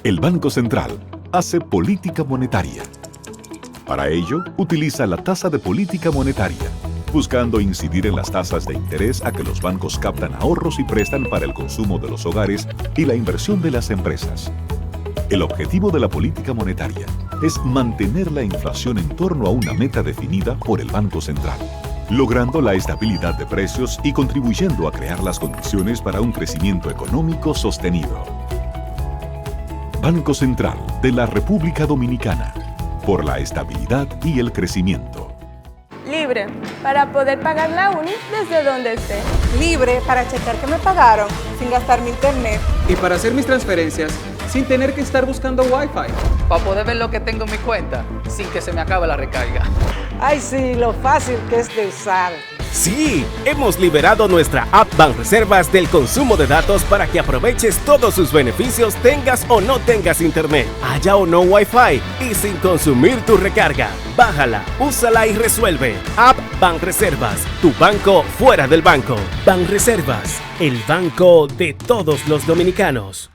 El Banco Central hace política monetaria. Para ello, utiliza la tasa de política monetaria, buscando incidir en las tasas de interés a que los bancos captan ahorros y prestan para el consumo de los hogares y la inversión de las empresas. El objetivo de la política monetaria es mantener la inflación en torno a una meta definida por el Banco Central, logrando la estabilidad de precios y contribuyendo a crear las condiciones para un crecimiento económico sostenido. Banco Central de la República Dominicana, por la estabilidad y el crecimiento. Libre, para poder pagar la uni desde donde esté. Libre para checar que me pagaron sin gastar mi internet. Y para hacer mis transferencias sin tener que estar buscando Wi-Fi. Para poder ver lo que tengo en mi cuenta sin que se me acabe la recarga. Ay, sí, lo fácil que es de usar. Sí, hemos liberado nuestra app Banreservas del consumo de datos para que aproveches todos sus beneficios tengas o no tengas internet, haya o no Wi-Fi y sin consumir tu recarga. Bájala, úsala y resuelve. App Banreservas, tu banco fuera del banco. Banreservas, el banco de todos los dominicanos.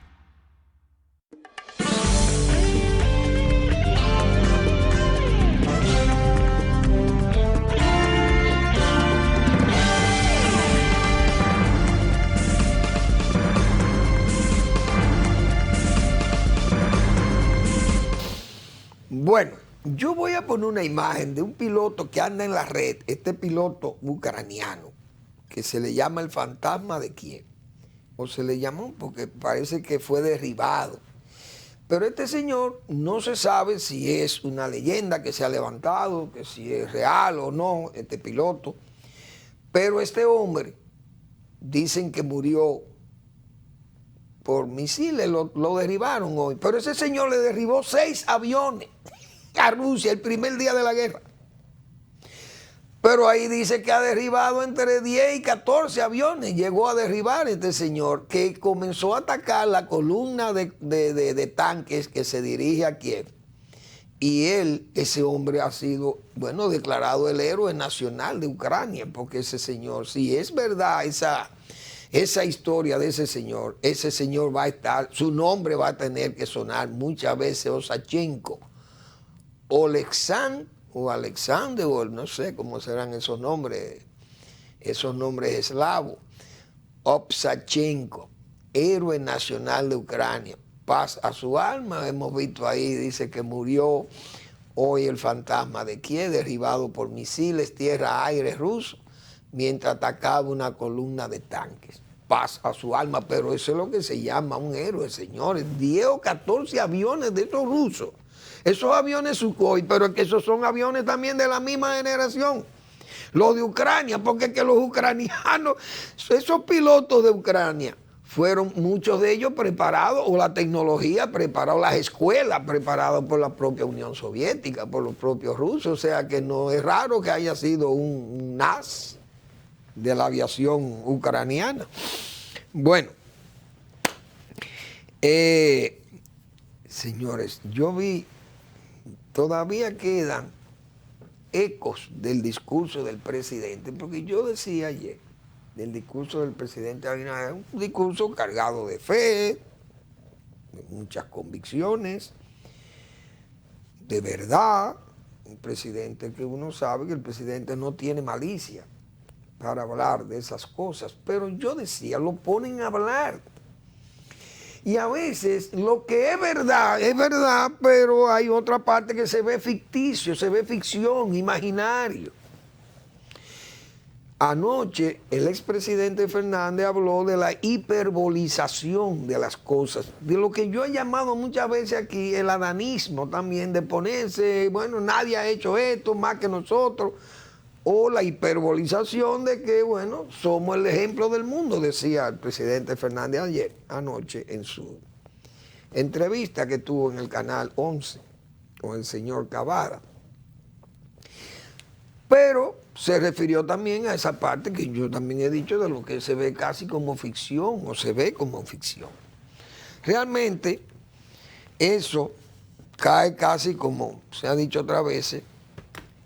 Bueno, yo voy a poner una imagen de un piloto que anda en la red, este piloto ucraniano, que se le llama el fantasma de Kiev, o se le llamó porque parece que fue derribado. Pero este señor no se sabe si es una leyenda que se ha levantado, que si es real o no, este piloto. Pero este hombre, dicen que murió por misiles, lo derribaron hoy. Pero ese señor le derribó 6 aviones a Rusia el primer día de la guerra. Pero ahí dice que ha derribado entre 10 y 14 aviones. Llegó a derribar este señor, que comenzó a atacar la columna de tanques que se dirige a Kiev. Y él, ese hombre, ha sido, bueno, declarado el héroe nacional de Ucrania, porque ese señor, si es verdad esa historia de ese señor va a estar, su nombre va a tener que sonar muchas veces Osachenko, o Alexander, o no sé cómo serán esos nombres eslavos. Osachenko, héroe nacional de Ucrania, paz a su alma. Hemos visto ahí, dice que murió hoy el fantasma de Kiev, derribado por misiles tierra-aire ruso, mientras atacaba una columna de tanques. Paz a su alma, pero eso es lo que se llama un héroe, señores. 10 o 14 aviones de esos rusos. Esos aviones Sukhoi, pero es que esos son aviones también de la misma generación. Los de Ucrania, porque es que los ucranianos, esos pilotos de Ucrania, fueron muchos de ellos preparados, o la tecnología preparada, las escuelas preparadas por la propia Unión Soviética, por los propios rusos. O sea que no es raro que haya sido un as de la aviación ucraniana. Bueno, señores, yo vi, todavía quedan ecos del discurso del presidente, porque yo decía ayer del discurso del presidente Abinader, un discurso cargado de fe, de muchas convicciones, de verdad. Un presidente que uno sabe que el presidente no tiene malicia para hablar de esas cosas, pero yo decía, lo ponen a hablar. Y a veces lo que es verdad, pero hay otra parte que se ve ficticio, se ve ficción, imaginario. Anoche el expresidente Fernández habló de la hiperbolización de las cosas, de lo que yo he llamado muchas veces aquí el adanismo también, de ponerse, bueno, nadie ha hecho esto más que nosotros, o la hiperbolización de que, bueno, somos el ejemplo del mundo, decía el presidente Fernández anoche en su entrevista que tuvo en el Canal 11 con el señor Cavada. Pero se refirió también a esa parte que yo también he dicho de lo que se ve casi como ficción o se ve como ficción. Realmente eso cae casi como se ha dicho otras veces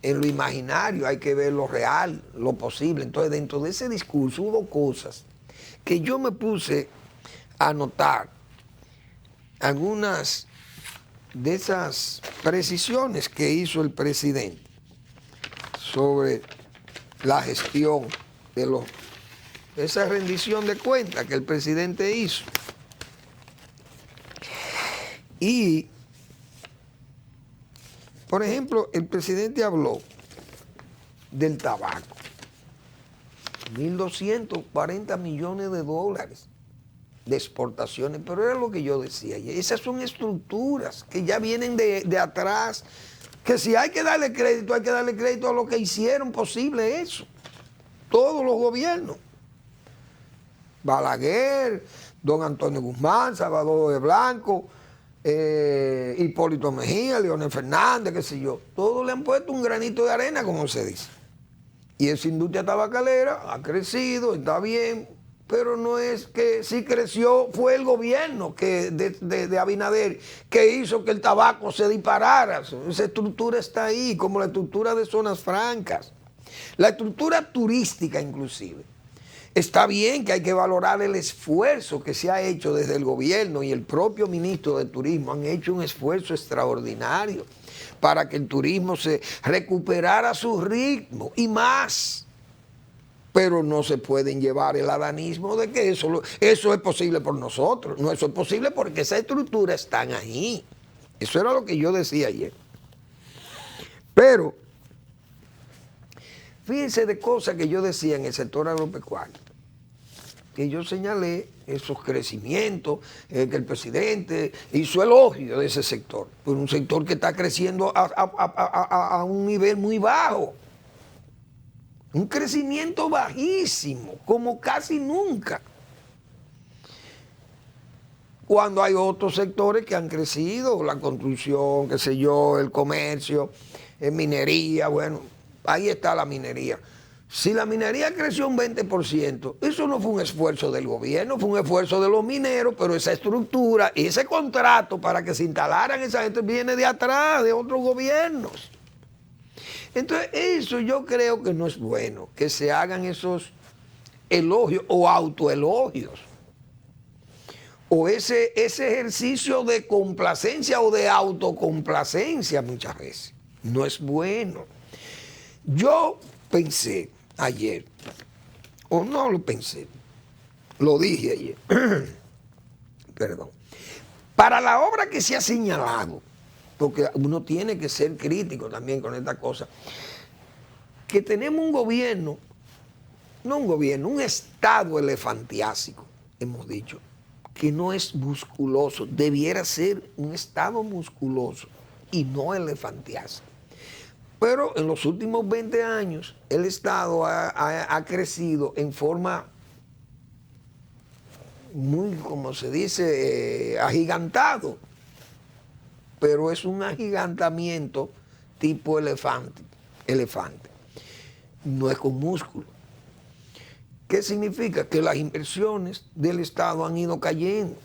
en lo imaginario, hay que ver lo real, lo posible. Entonces dentro de ese discurso hubo cosas que yo me puse a notar, algunas de esas precisiones que hizo el presidente sobre la gestión de esa rendición de cuentas que el presidente hizo. Y, por ejemplo, el presidente habló del tabaco. 1.240 millones de dólares de exportaciones, pero era lo que yo decía, esas son estructuras que ya vienen de atrás, que si hay que darle crédito, hay que darle crédito a lo que hicieron posible eso. Todos los gobiernos. Balaguer, don Antonio Guzmán, Salvador de Blanco, Hipólito Mejía, Leonel Fernández, qué sé yo. Todos le han puesto un granito de arena, como se dice. Y esa industria tabacalera ha crecido, está bien, pero no es que sí creció, fue el gobierno que de Abinader que hizo que el tabaco se disparara. Esa estructura está ahí, como la estructura de zonas francas. La estructura turística inclusive. Está bien que hay que valorar el esfuerzo que se ha hecho desde el gobierno y el propio ministro de Turismo han hecho un esfuerzo extraordinario para que el turismo se recuperara su ritmo y más. Pero no se pueden llevar el adanismo de que eso es posible por nosotros. No, eso es posible porque esas estructuras están ahí. Eso era lo que yo decía ayer. Pero, fíjense de cosas que yo decía en el sector agropecuario, que yo señalé esos crecimientos, que el presidente hizo elogio de ese sector, por un sector que está creciendo a un nivel muy bajo. Un crecimiento bajísimo, como casi nunca. Cuando hay otros sectores que han crecido, la construcción, qué sé yo, el comercio, minería, bueno, ahí está la minería. Si la minería creció un 20%, eso no fue un esfuerzo del gobierno, fue un esfuerzo de los mineros, pero esa estructura, ese contrato para que se instalaran esa gente viene de atrás, de otros gobiernos. Entonces, eso yo creo que no es bueno, que se hagan esos elogios o autoelogios, o ese ejercicio de complacencia o de autocomplacencia muchas veces. No es bueno. Yo pensé ayer, o no lo pensé, lo dije ayer, perdón, para la obra que se ha señalado, porque uno tiene que ser crítico también con esta cosa, que tenemos un gobierno, no un gobierno, un Estado elefantiásico, hemos dicho, que no es musculoso, debiera ser un Estado musculoso y no elefantiásico. Pero en los últimos 20 años el Estado ha crecido en forma muy, como se dice, agigantado. Pero es un agigantamiento tipo elefante. No es con músculo. ¿Qué significa? Que las inversiones del Estado han ido cayendo.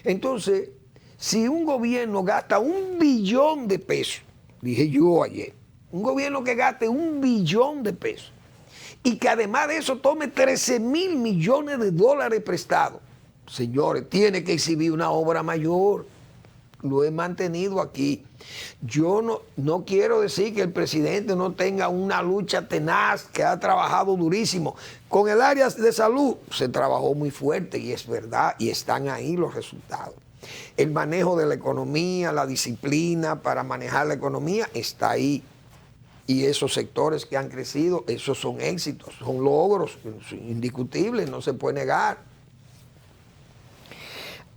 Entonces, si un gobierno gasta 1 billón de pesos, dije yo ayer, un gobierno que gaste 1 billón de pesos y que además de eso tome 13.000 millones de dólares prestados. Señores, tiene que exhibir una obra mayor. Lo he mantenido aquí. Yo no quiero decir que el presidente no tenga una lucha tenaz, que ha trabajado durísimo. Con el área de salud se trabajó muy fuerte y es verdad, y están ahí los resultados. El manejo de la economía, la disciplina para manejar la economía está ahí. Y esos sectores que han crecido, esos son éxitos, son logros indiscutibles, no se puede negar.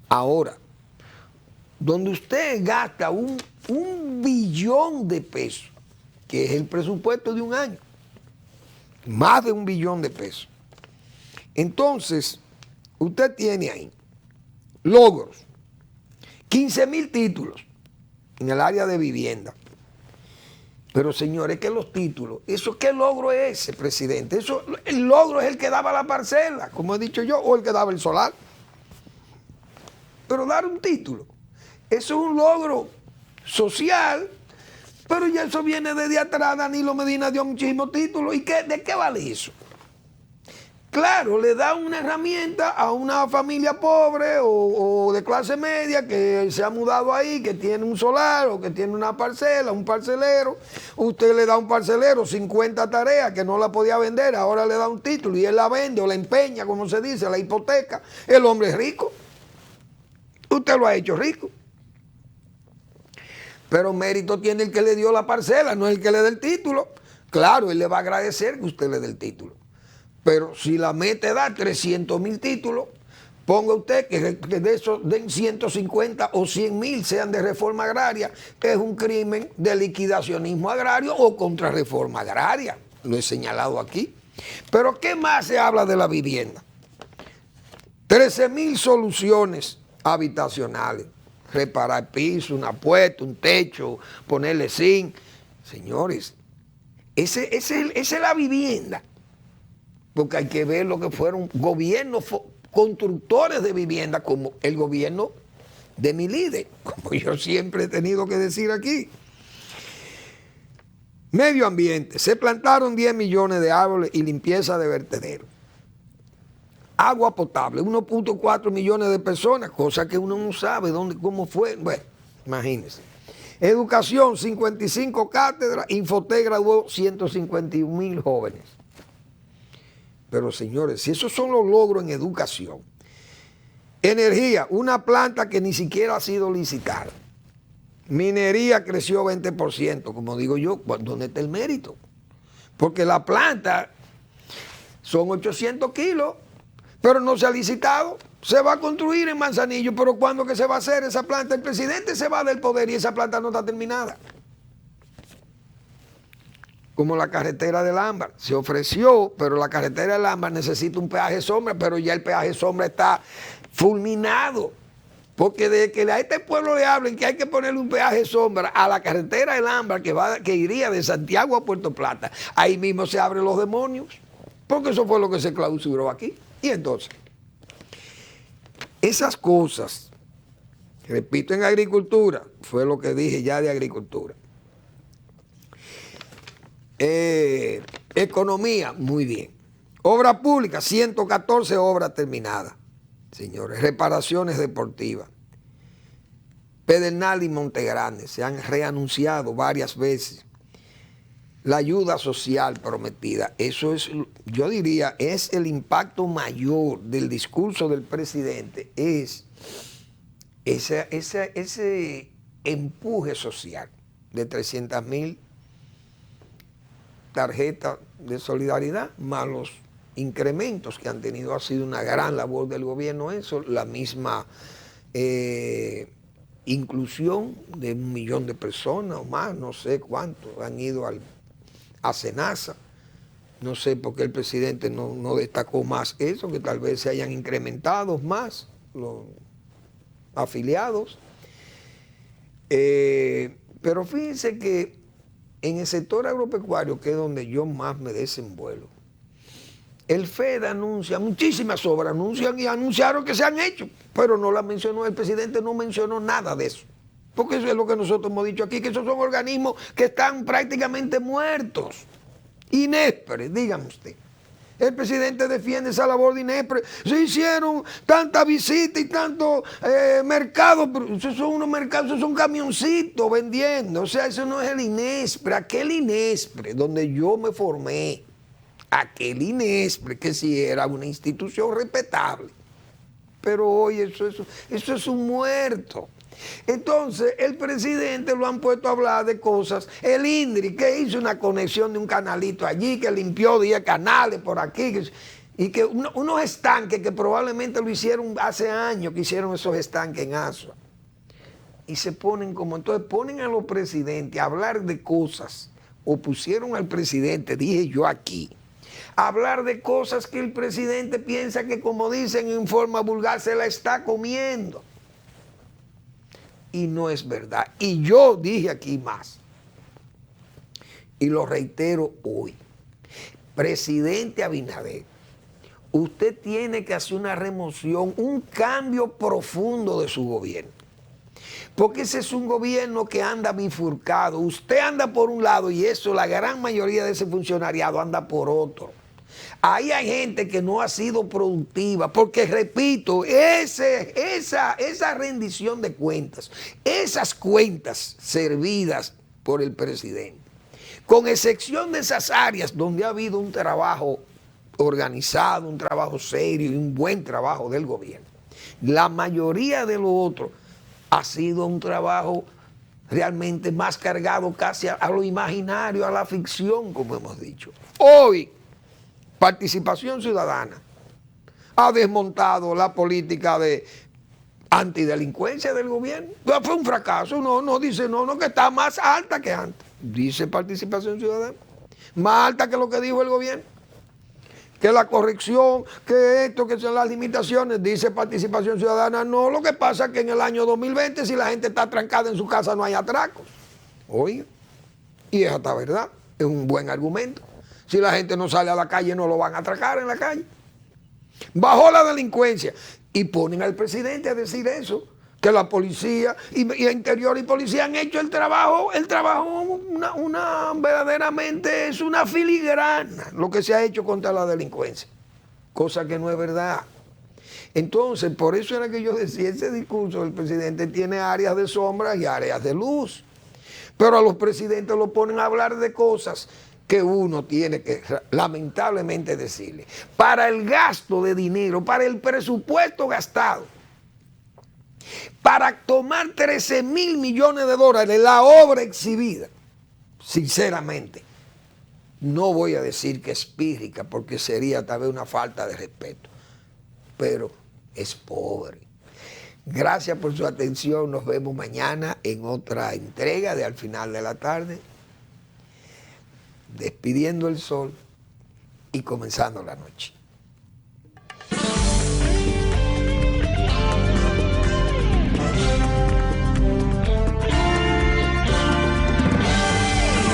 Ahora, donde usted gasta un billón de pesos, que es el presupuesto de un año, más de 1 billón de pesos. Entonces, usted tiene ahí logros, 15.000 títulos en el área de vivienda. Pero señores, que los títulos, ¿qué logro es ese, presidente? El logro es el que daba la parcela, como he dicho yo, o el que daba el solar. Pero dar un título, eso es un logro social, pero ya eso viene desde atrás. Danilo Medina dio muchísimos títulos. ¿Y de qué vale eso? Claro, le da una herramienta a una familia pobre o de clase media que se ha mudado ahí, que tiene un solar o que tiene una parcela, un parcelero. Usted le da a un parcelero 50 tareas que no la podía vender, ahora le da un título y él la vende o la empeña, como se dice, la hipoteca. El hombre es rico. Usted lo ha hecho rico. Pero mérito tiene el que le dio la parcela, no el que le dé el título. Claro, él le va a agradecer que usted le dé el título. Pero si la mete da 300.000 títulos, ponga usted que de esos den 150 o 100.000 sean de reforma agraria, es un crimen de liquidacionismo agrario o contrarreforma agraria. Lo he señalado aquí. Pero ¿qué más se habla de la vivienda? 13.000 soluciones habitacionales. Reparar piso, una puerta, un techo, ponerle zinc. Señores, esa es la vivienda. Porque hay que ver lo que fueron gobiernos constructores de vivienda, como el gobierno de mi líder, como yo siempre he tenido que decir aquí. Medio ambiente, se plantaron 10 millones de árboles y limpieza de vertederos. Agua potable, 1.4 millones de personas, cosa que uno no sabe cómo fue. Bueno, imagínense. Educación, 55 cátedras, Infotec graduó 151.000 jóvenes. Pero señores, si esos son los logros en educación. Energía, una planta que ni siquiera ha sido licitada. Minería creció 20%, como digo yo, ¿dónde está el mérito? Porque la planta son 800 kilos, pero no se ha licitado. Se va a construir en Manzanillo, pero ¿cuándo que se va a hacer esa planta? El presidente se va del poder y esa planta no está terminada. Como la carretera del Ámbar. Se ofreció, pero la carretera del Ámbar necesita un peaje sombra, pero ya el peaje sombra está fulminado. Porque de que a este pueblo le hablen que hay que ponerle un peaje sombra a la carretera del Ámbar que iría de Santiago a Puerto Plata, ahí mismo se abren los demonios. Porque eso fue lo que se clausuró aquí. Y entonces, esas cosas, repito, en agricultura, fue lo que dije ya de agricultura. Economía, muy bien. Obra pública, 114 obras terminadas. Señores, reparaciones deportivas. Pedernal y Montegrande se han reanunciado varias veces. La ayuda social prometida, eso es, yo diría, es el impacto mayor del discurso del presidente, es ese empuje social de 300.000 tarjetas de solidaridad, más los incrementos que han tenido. Ha sido una gran labor del gobierno eso, la misma inclusión de 1 millón de personas o más, no sé cuántos han ido a SENASA. No sé por qué el presidente no destacó más eso, que tal vez se hayan incrementado más los afiliados. Pero fíjense que en el sector agropecuario, que es donde yo más me desenvuelvo, el FED anuncia muchísimas obras, anunciaron que se han hecho, pero no las mencionó, el presidente no mencionó nada de eso. Porque eso es lo que nosotros hemos dicho aquí, que esos son organismos que están prácticamente muertos, inésperos, dígame usted. El presidente defiende esa labor de INESPRE. Se hicieron tantas visitas y tantos mercados, pero esos son unos mercados, esos son camioncitos vendiendo. O sea, eso no es el INESPRE. Aquel INESPRE donde yo me formé, aquel INESPRE que sí era una institución respetable. Pero hoy eso es un muerto. Entonces, el presidente lo han puesto a hablar de cosas. El INDRI, que hizo una conexión de un canalito allí, que limpió 10 canales por aquí, y que unos estanques que probablemente lo hicieron hace años, que hicieron esos estanques en Asua. Y se ponen entonces ponen a los presidentes a hablar de cosas, o pusieron al presidente, dije yo aquí, a hablar de cosas que el presidente piensa que, como dicen en forma vulgar, se la está comiendo. Y no es verdad. Y yo dije aquí más, y lo reitero hoy, presidente Abinader, usted tiene que hacer una remoción, un cambio profundo de su gobierno. Porque ese es un gobierno que anda bifurcado. Usted anda por un lado y eso, la gran mayoría de ese funcionariado anda por otro. Ahí hay gente que no ha sido productiva, porque repito, esa rendición de cuentas, esas cuentas servidas por el presidente, con excepción de esas áreas donde ha habido un trabajo organizado, un trabajo serio y un buen trabajo del gobierno, la mayoría de lo otro ha sido un trabajo realmente más cargado casi a lo imaginario, a la ficción, como hemos dicho. Hoy, Participación Ciudadana ha desmontado la política de antidelincuencia del gobierno. Fue un fracaso. No dice no, que está más alta que antes. Dice Participación Ciudadana. Más alta que lo que dijo el gobierno. Que la corrección, que esto, que son las limitaciones, dice Participación Ciudadana. No, lo que pasa es que en el año 2020, si la gente está trancada en su casa, no hay atracos. Oiga, y es hasta verdad, es un buen argumento. Si la gente no sale a la calle, no lo van a atracar en la calle. Bajó la delincuencia. Y ponen al presidente a decir eso, que la policía y Interior y Policía han hecho el trabajo verdaderamente es una filigrana lo que se ha hecho contra la delincuencia. Cosa que no es verdad. Entonces, por eso era que yo decía, ese discurso del presidente tiene áreas de sombra y áreas de luz. Pero a los presidentes lo ponen a hablar de cosas que uno tiene que lamentablemente decirle. Para el gasto de dinero, para el presupuesto gastado, para tomar 13,000 millones de dólares, la obra exhibida, sinceramente, no voy a decir que es pírrica, porque sería tal vez una falta de respeto, pero es pobre. Gracias por su atención, nos vemos mañana en otra entrega de Al Final de la Tarde, despidiendo el sol y comenzando la noche.